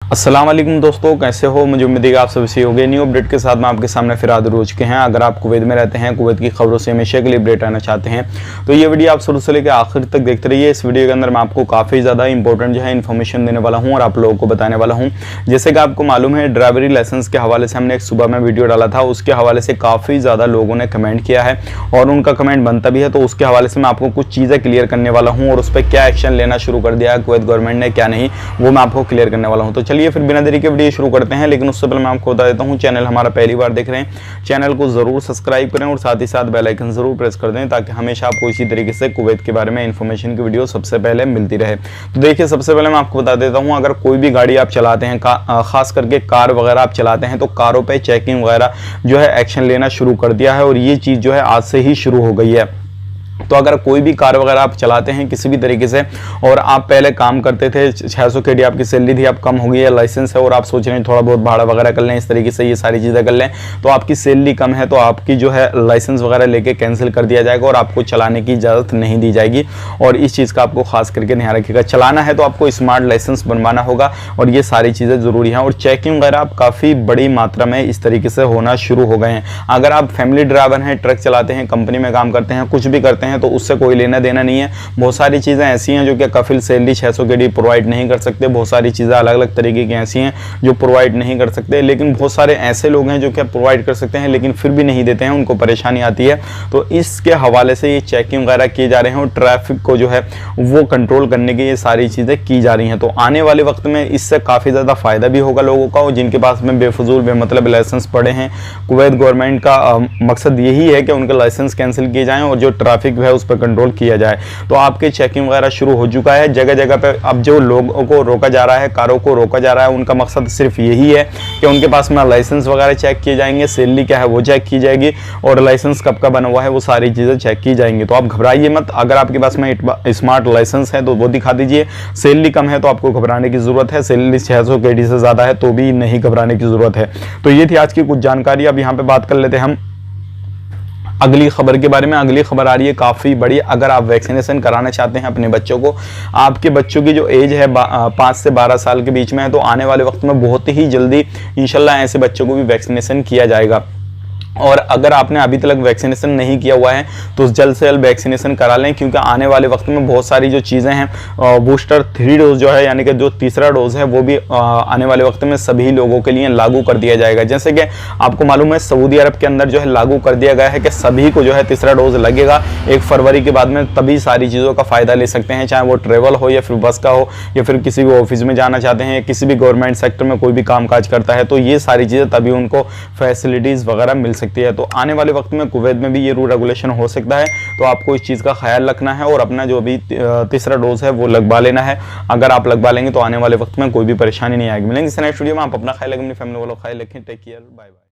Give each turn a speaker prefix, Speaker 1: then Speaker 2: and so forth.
Speaker 1: अस्सलाम वालेकुम दोस्तों, कैसे हो? मुझे उम्मीद है आप सभी सही होंगे। न्यू अपडेट के साथ मैं आपके सामने फिर हाजिर हो चुके हैं। अगर आप कुवैत में रहते हैं, कुवैत की खबरों से हमेशा के लिए अपडेट रहना चाहते हैं तो ये वीडियो आप शुरू से लेकर आखिर तक देखते रहिए। इस वीडियो के अंदर मैं आपको काफ़ी ज़्यादा इंपॉर्टेंट जो है इन्फॉर्मेशन देने वाला हूँ और आप लोगों को बताने वाला हूँ। जैसे कि आपको मालूम है, ड्राइवरी लाइसेंस के हवाले से हमने एक सुबह में वीडियो डाला था, उसके हवाले से काफ़ी ज़्यादा लोगों ने कमेंट किया है और उनका कमेंट बनता भी है। तो उसके हवाले से मैं आपको कुछ चीज़ें क्लियर करने वाला हूँ और उस पर क्या एक्शन लेना शुरू कर दिया है कुवैत गवर्नमेंट ने, क्या नहीं, वो मैं आपको क्लियर करने वाला हूँ। तो चलिए फिर बिना देरी के वीडियो शुरू करते हैं। लेकिन उससे पहले मैं आपको बता देता हूं, चैनल हमारा पहली बार देख रहे हैं, चैनल को जरूर सब्सक्राइब करें और साथ ही साथ बेल आइकन जरूर प्रेस कर दें ताकि हमेशा आपको इसी तरीके से कुवैत के बारे में इंफॉर्मेशन की वीडियो सबसे पहले मिलती रहे। तो देखिए, सबसे पहले मैं आपको बता देता हूं, अगर कोई भी गाड़ी आप चलाते हैं, खास करके कार वगैरह आप चलाते हैं, तो कारों पर चेकिंग वगैरह जो है एक्शन लेना शुरू कर दिया है और ये चीज़ जो है आज से ही शुरू हो गई है। तो अगर कोई भी कार वगैरह आप चलाते हैं किसी भी तरीके से और आप पहले काम करते थे, 600 KD आपकी सैलरी थी, अब कम हो गई है, लाइसेंस है और आप सोच रहे हैं थोड़ा बहुत भाड़ा वगैरह कर लें, इस तरीके से ये सारी चीज़ें कर लें, तो आपकी सैलरी कम है तो आपकी जो है लाइसेंस वगैरह लेके कैंसिल कर दिया जाएगा और आपको चलाने की इजाज़त नहीं दी जाएगी। और इस चीज़ का आपको खास करके ध्यान रखिएगा। चलाना है तो आपको स्मार्ट लाइसेंस बनवाना होगा और ये सारी चीज़ें ज़रूरी हैं। और चेकिंग वगैरह आप काफ़ी बड़ी मात्रा में इस तरीके से होना शुरू हो गए हैं। अगर आप फैमिली ड्राइवर हैं, ट्रक चलाते हैं, कंपनी में काम करते हैं, कुछ भी करते हैं, तो उससे कोई लेना देना नहीं है। बहुत सारी चीज़ें ऐसी हैं जो कि कफिल सैलरी 600 KD प्रोवाइड नहीं कर सकते। बहुत सारी चीज़ें अलग अलग तरीके की ऐसी हैं जो प्रोवाइड नहीं कर सकते, लेकिन बहुत सारे ऐसे लोग हैं जो कि प्रोवाइड कर सकते हैं लेकिन फिर भी नहीं देते हैं, उनको परेशानी आती है। तो इसके हवाले से ये चेकिंग वगैरह किए जा रहे हैं और ट्रैफिक को जो है वो कंट्रोल करने की ये सारी चीज़ें की जा रही हैं। तो आने वाले वक्त में इससे काफ़ी ज़्यादा फ़ायदा भी होगा लोगों का, और जिनके पास में बेफजूल बेमतलब लाइसेंस पड़े हैं, कुवैत गवर्नमेंट का मकसद यही है कि उनके लाइसेंस कैंसिल किए जाएँ और जो ट्रैफिक है उस पर कंट्रोल किया जाए। तो आपके चेकिंग वगैरह शुरू हो चुका है जगह जगह पे। अब जो लोगों को रोका जा रहा है, कारों को रोका जा रहा है, उनका मकसद सिर्फ यही है कि उनके पास में लाइसेंस वगैरह चेक किए जाएंगे, सैलरी क्या है वो चेक की जाएगी और लाइसेंस कब का बना हुआ है वो सारी चीज़ें चेक की जाएंगी। तो आप घबराइए मत। अगर आपके पास में स्मार्ट लाइसेंस है तो वो दिखा दीजिए। सैलरी कम है तो आपको घबराने की ज़रूरत है, सैलरी 600 KD से ज़्यादा है तो भी नहीं घबराने की ज़रूरत है। तो ये थी आज की कुछ जानकारी। अब यहाँ पर बात कर लेते हैं हम अगली खबर के बारे में। अगली खबर आ रही है काफ़ी बड़ी। अगर आप वैक्सीनेशन कराना चाहते हैं अपने बच्चों को, आपके बच्चों की जो एज है 5 से 12 साल के बीच में है, तो आने वाले वक्त में बहुत ही जल्दी इंशाल्लाह ऐसे बच्चों को भी वैक्सीनेशन किया जाएगा। और अगर आपने अभी तक वैक्सीनेशन नहीं किया हुआ है तो जल्द से जल्द वैक्सीनेशन करा लें, क्योंकि आने वाले वक्त में बहुत सारी जो चीज़ें हैं, बूस्टर 3 डोज जो है यानी कि जो तीसरा डोज है वो भी आने वाले वक्त में सभी लोगों के लिए लागू कर दिया जाएगा। जैसे कि आपको मालूम है, सऊदी अरब के अंदर जो है लागू कर दिया गया है कि सभी को जो है तीसरा डोज लगेगा 1 फरवरी के बाद में, तभी सारी चीज़ों का फ़ायदा ले सकते हैं, चाहे वो ट्रेवल हो या फिर बस का हो या फिर किसी भी ऑफिस में जाना चाहते हैं, किसी भी गवर्नमेंट सेक्टर में कोई भी काम काज करता है, तो ये सारी चीज़ें तभी उनको फैसिलिटीज़ वगैरह मिल सकती है। तो आने वाले वक्त में कुवैत में भी ये रूल रेगुलेशन हो सकता है, तो आपको इस चीज़ का ख्याल रखना है और अपना जो भी तीसरा डोज है वो लगवा लेना है। अगर आप लगवा लेंगे तो आने वाले वक्त में कोई भी परेशानी नहीं आएगी। मिलेंगे नेक्स्ट वीडियो में। आप अपना ख्याल रखें, अपनी फैमिली वालों का ख्याल रखें। Take care, bye bye.